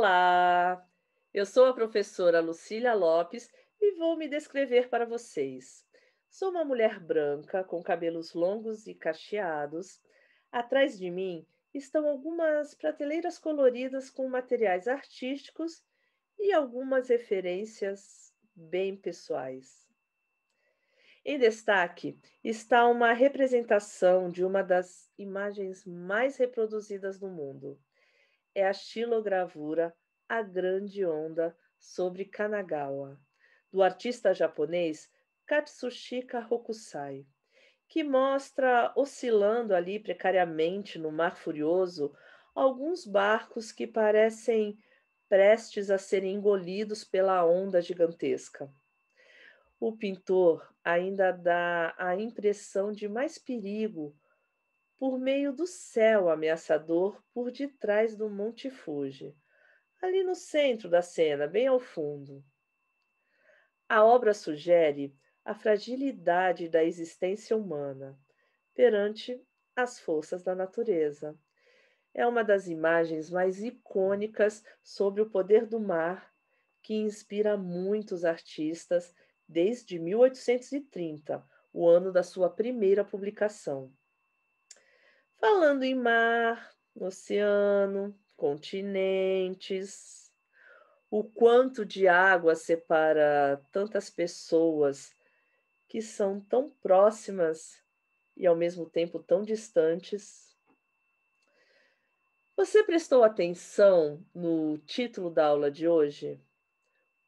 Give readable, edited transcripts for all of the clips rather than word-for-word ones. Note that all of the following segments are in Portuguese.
Olá, eu sou a professora Lucília Lopes e vou me descrever para vocês. Sou uma mulher branca com cabelos longos e cacheados. Atrás de mim estão algumas prateleiras coloridas com materiais artísticos e algumas referências bem pessoais. Em destaque está uma representação de uma das imagens mais reproduzidas no mundo. É a xilogravura A Grande Onda sobre Kanagawa, do artista japonês Katsushika Hokusai, que mostra oscilando ali precariamente no Mar Furioso alguns barcos que parecem prestes a serem engolidos pela onda gigantesca. O pintor ainda dá a impressão de mais perigo por meio do céu ameaçador por detrás do Monte Fuji, ali no centro da cena, bem ao fundo. A obra sugere a fragilidade da existência humana perante as forças da natureza. É uma das imagens mais icônicas sobre o poder do mar, que inspira muitos artistas desde 1830, o ano da sua primeira publicação. Falando em mar, oceano, continentes, o quanto de água separa tantas pessoas que são tão próximas e ao mesmo tempo tão distantes. Você prestou atenção no título da aula de hoje?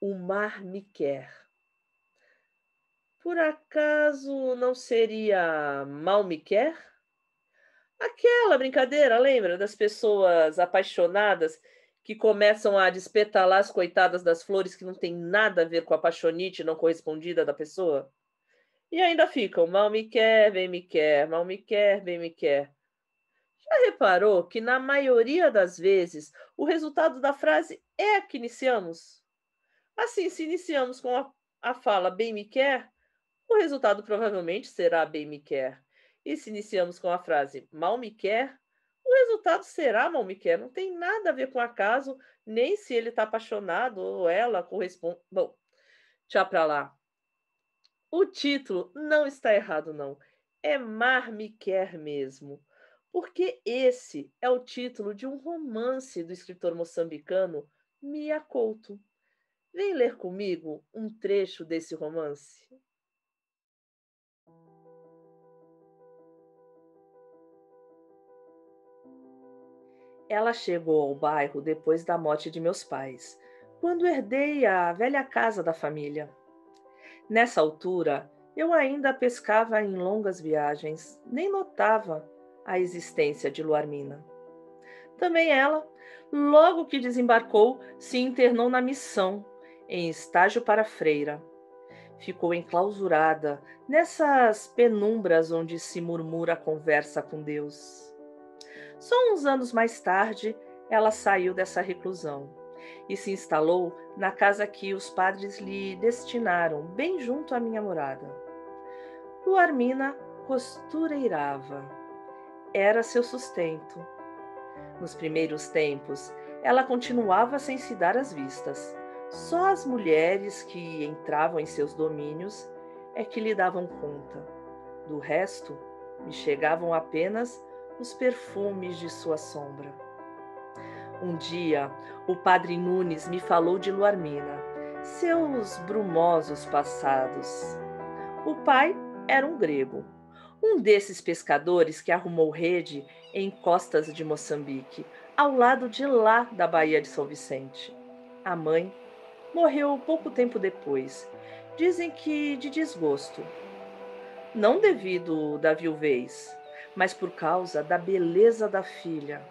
O mar me quer. Por acaso não seria mal me quer? Aquela brincadeira, lembra? Das pessoas apaixonadas que começam a despetalar as coitadas das flores que não tem nada a ver com a apaixonite não correspondida da pessoa? E ainda ficam, mal me quer, bem me quer, mal me quer, bem me quer. Já reparou que, na maioria das vezes, o resultado da frase é a que iniciamos? Assim, se iniciamos com a fala bem me quer, o resultado provavelmente será bem me quer. E se iniciamos com a frase mal me quer, o resultado será mal me quer. Não tem nada a ver com acaso, nem se ele está apaixonado ou ela corresponde. Bom, tchau pra lá. O título não está errado, não. É Mar Me Quer mesmo. Porque esse é o título de um romance do escritor moçambicano Mia Couto. Vem ler comigo um trecho desse romance. Ela chegou ao bairro depois da morte de meus pais, quando herdei a velha casa da família. Nessa altura, eu ainda pescava em longas viagens, nem notava a existência de Luarmina. Também ela, logo que desembarcou, se internou na missão, em estágio para freira. Ficou enclausurada nessas penumbras onde se murmura a conversa com Deus. Só uns anos mais tarde, ela saiu dessa reclusão e se instalou na casa que os padres lhe destinaram, bem junto à minha morada. Luarmina costureirava. Era seu sustento. Nos primeiros tempos, ela continuava sem se dar às vistas. Só as mulheres que entravam em seus domínios é que lhe davam conta. Do resto, me chegavam apenas os perfumes de sua sombra. Um dia, o padre Nunes me falou de Luarmina, seus brumosos passados. O pai era um grego, um desses pescadores que arrumou rede em costas de Moçambique, ao lado de lá da Baía de São Vicente. A mãe morreu pouco tempo depois, dizem que de desgosto. Não devido da viuvez, mas por causa da beleza da filha.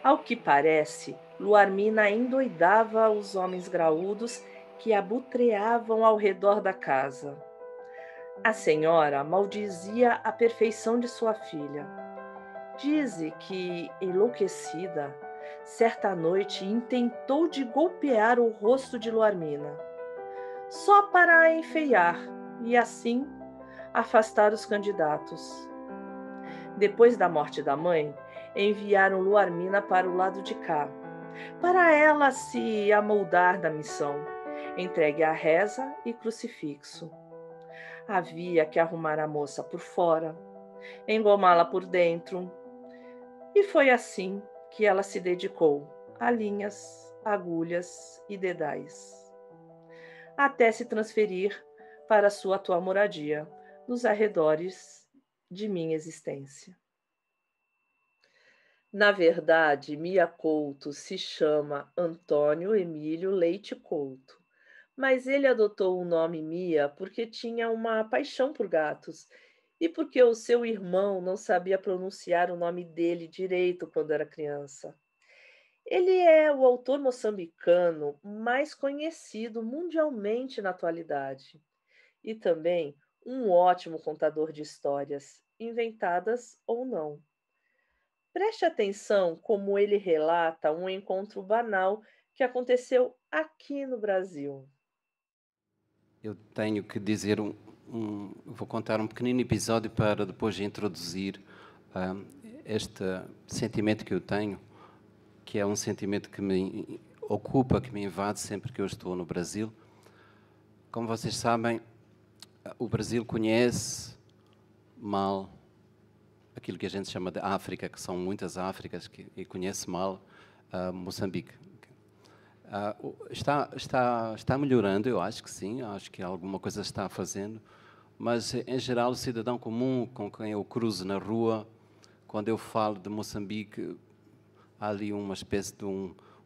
Ao que parece, Luarmina endoidava os homens graúdos que abutreavam ao redor da casa. A senhora maldizia a perfeição de sua filha. Dize que, enlouquecida, certa noite intentou de golpear o rosto de Luarmina, só para a enfeiar e, assim, afastar os candidatos. Depois da morte da mãe, enviaram Luarmina para o lado de cá, para ela se amoldar da missão, entregue à reza e crucifixo. Havia que arrumar a moça por fora, engomá-la por dentro, e foi assim que ela se dedicou a linhas, agulhas e dedais, até se transferir para sua atual moradia, nos arredores de minha existência. Na verdade, Mia Couto se chama Antônio Emílio Leite Couto, mas ele adotou o nome Mia porque tinha uma paixão por gatos e porque o seu irmão não sabia pronunciar o nome dele direito quando era criança. Ele é o autor moçambicano mais conhecido mundialmente na atualidade e também um ótimo contador de histórias, inventadas ou não. Preste atenção como ele relata um encontro banal que aconteceu aqui no Brasil. Eu tenho que dizer vou contar um pequenino episódio para depois introduzir ah, este sentimento que eu tenho, que é um sentimento que me ocupa, que me invade sempre que eu estou no Brasil. Como vocês sabem, o Brasil conhece mal aquilo que a gente chama de África, que são muitas Áfricas, e conhece mal Moçambique. Está melhorando, eu acho que sim, acho que alguma coisa está fazendo, mas em geral o cidadão comum com quem eu cruzo na rua, quando eu falo de Moçambique, há ali uma espécie de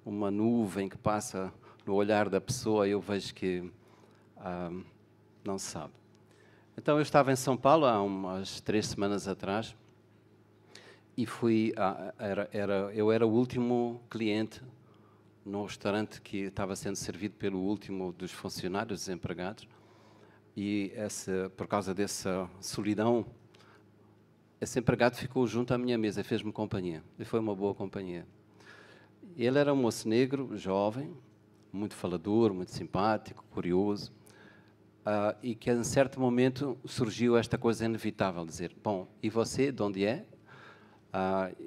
uma nuvem que passa no olhar da pessoa e eu vejo que não se sabe. Então eu estava em São Paulo há umas 3 semanas atrás e eu era o último cliente num restaurante que estava sendo servido pelo último dos funcionários, dos empregados, e por causa dessa solidão, esse empregado ficou junto à minha mesa e fez-me companhia, e foi uma boa companhia. Ele era um moço negro, jovem, muito falador, muito simpático, curioso, e que, em certo momento, surgiu esta coisa inevitável, dizer, bom, e você, de onde é?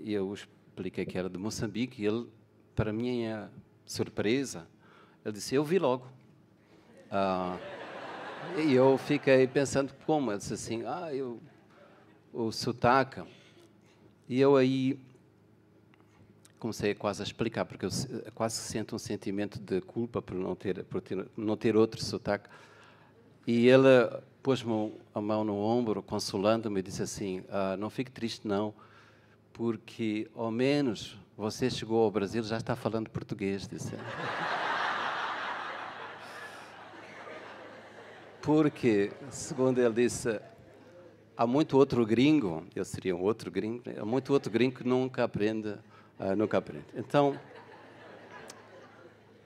Eu expliquei que era de Moçambique, e ele, para minha surpresa, ele disse, eu vi logo. E eu fiquei pensando, como? Ele disse assim, o sotaque. E eu aí comecei quase a explicar, porque eu quase sinto um sentimento de culpa por não ter outro sotaque. E ele pôs-me a mão no ombro, consolando-me, e disse assim, não fique triste não, porque ao menos você chegou ao Brasil e já está falando português, disse. Porque, segundo ele disse, há muito outro gringo, eu seria um outro gringo, há muito outro gringo que nunca aprende, nunca aprende. Então,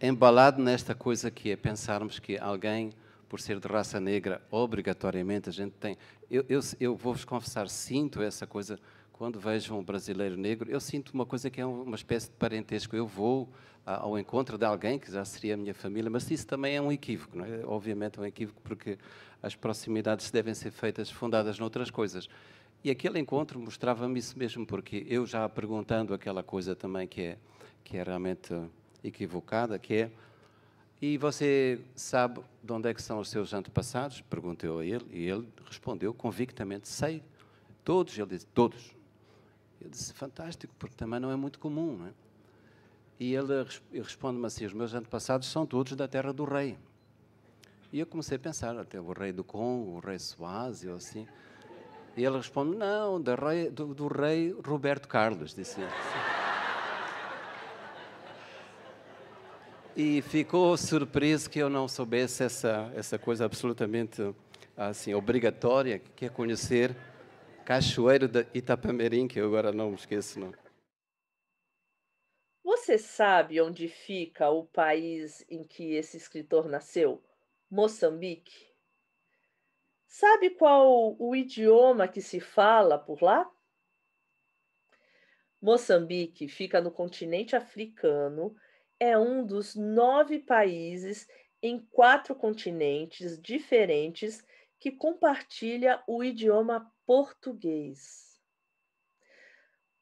embalado nesta coisa que é pensarmos que alguém, por ser de raça negra, obrigatoriamente a gente tem... Eu vou-vos confessar, sinto essa coisa, quando vejo um brasileiro negro, eu sinto uma coisa que é uma espécie de parentesco. Eu vou ao encontro de alguém, que já seria a minha família, mas isso também é um equívoco, não é? Obviamente é um equívoco, porque as proximidades devem ser feitas, fundadas noutras coisas. E aquele encontro mostrava-me isso mesmo, porque eu já perguntando aquela coisa também que é realmente equivocada, que é: e você sabe de onde é que são os seus antepassados? Perguntei a ele, e ele respondeu convictamente, sei, todos. Ele disse, todos. Eu disse, fantástico, porque também não é muito comum, não é? E ele responde-me assim, os meus antepassados são todos da terra do rei. E eu comecei a pensar, até o rei do Congo, o rei Suásio, assim. E ele responde, não, do rei Roberto Carlos, disse ele. E ficou surpreso que eu não soubesse essa coisa absolutamente assim, obrigatória, que é conhecer Cachoeiro de Itapemirim, que eu agora não me esqueço. Não. Você sabe onde fica o país em que esse escritor nasceu? Moçambique. Sabe qual o idioma que se fala por lá? Moçambique fica no continente africano, é um dos 9 países em 4 continentes diferentes que compartilha o idioma português.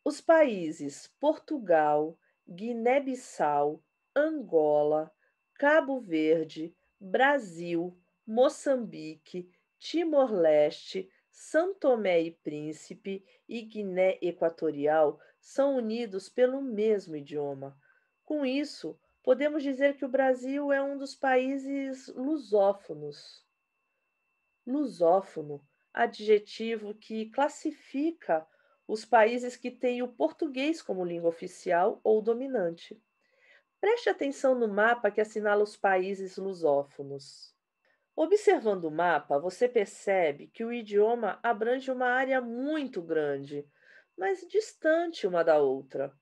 Os países Portugal, Guiné-Bissau, Angola, Cabo Verde, Brasil, Moçambique, Timor-Leste, São Tomé e Príncipe e Guiné Equatorial são unidos pelo mesmo idioma. Com isso, podemos dizer que o Brasil é um dos países lusófonos. Lusófono, adjetivo que classifica os países que têm o português como língua oficial ou dominante. Preste atenção no mapa que assinala os países lusófonos. Observando o mapa, você percebe que o idioma abrange uma área muito grande, mas distante uma da outra.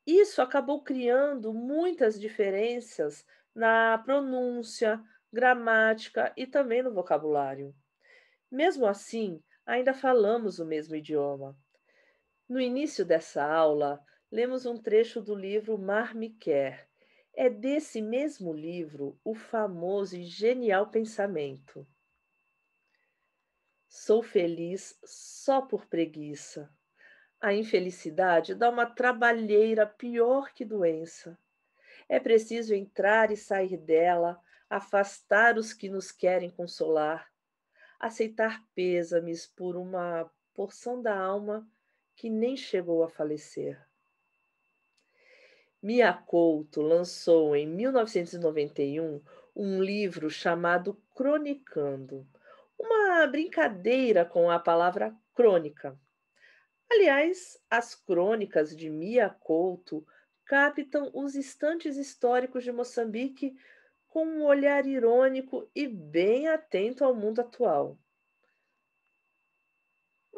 Isso acabou criando muitas diferenças na pronúncia, gramática e também no vocabulário. Mesmo assim, ainda falamos o mesmo idioma. No início dessa aula, lemos um trecho do livro Mar Me Quer. É desse mesmo livro o famoso e genial pensamento: sou feliz só por preguiça. A infelicidade dá uma trabalheira pior que doença. É preciso entrar e sair dela, afastar os que nos querem consolar, aceitar pêsames por uma porção da alma que nem chegou a falecer. Mia Couto lançou em 1991 um livro chamado Cronicando, uma brincadeira com a palavra crônica. Aliás, as crônicas de Mia Couto captam os instantes históricos de Moçambique com um olhar irônico e bem atento ao mundo atual.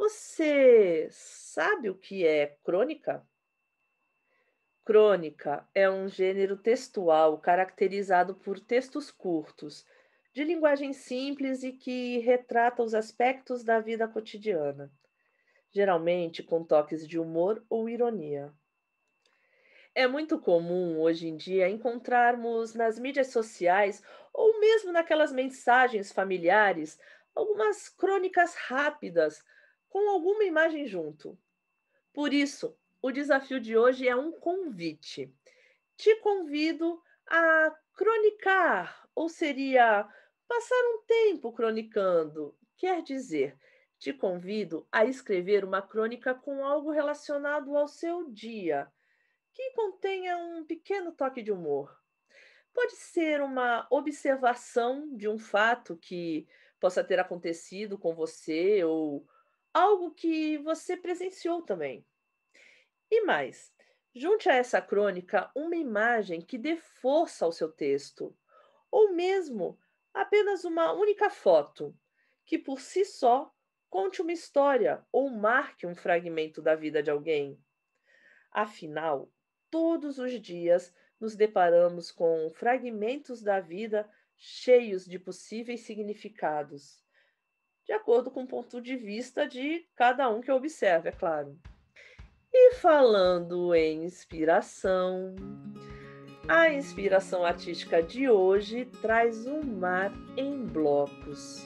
Você sabe o que é crônica? Crônica é um gênero textual caracterizado por textos curtos, de linguagem simples e que retrata os aspectos da vida cotidiana, geralmente com toques de humor ou ironia. É muito comum hoje em dia encontrarmos nas mídias sociais ou mesmo naquelas mensagens familiares algumas crônicas rápidas com alguma imagem junto. Por isso, o desafio de hoje é um convite. Te convido a cronicar, ou seria passar um tempo cronicando. Quer dizer, te convido a escrever uma crônica com algo relacionado ao seu dia, que contenha um pequeno toque de humor. Pode ser uma observação de um fato que possa ter acontecido com você ou algo que você presenciou também. E mais, junte a essa crônica uma imagem que dê força ao seu texto, ou mesmo apenas uma única foto, que por si só conte uma história ou marque um fragmento da vida de alguém. Afinal, todos os dias nos deparamos com fragmentos da vida cheios de possíveis significados, de acordo com o ponto de vista de cada um que observa, é claro. E falando em inspiração, a inspiração artística de hoje traz um mar em blocos.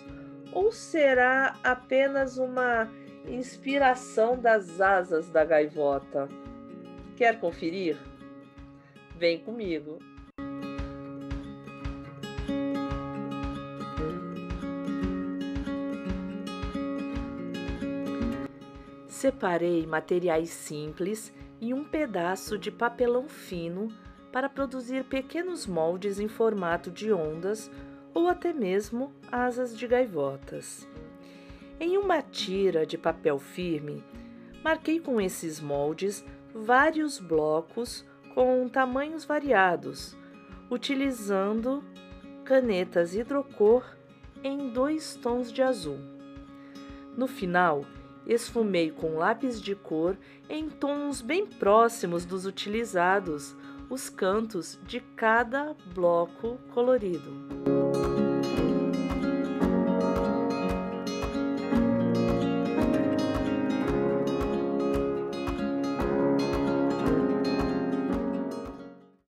Ou será apenas uma inspiração das asas da gaivota? Quer conferir? Vem comigo! Separei materiais simples e um pedaço de papelão fino para produzir pequenos moldes em formato de ondas ou até mesmo asas de gaivotas. Em uma tira de papel firme, marquei com esses moldes vários blocos com tamanhos variados, utilizando canetas hidrocor em 2 tons de azul. No final, esfumei com lápis de cor em tons bem próximos dos utilizados, os cantos de cada bloco colorido.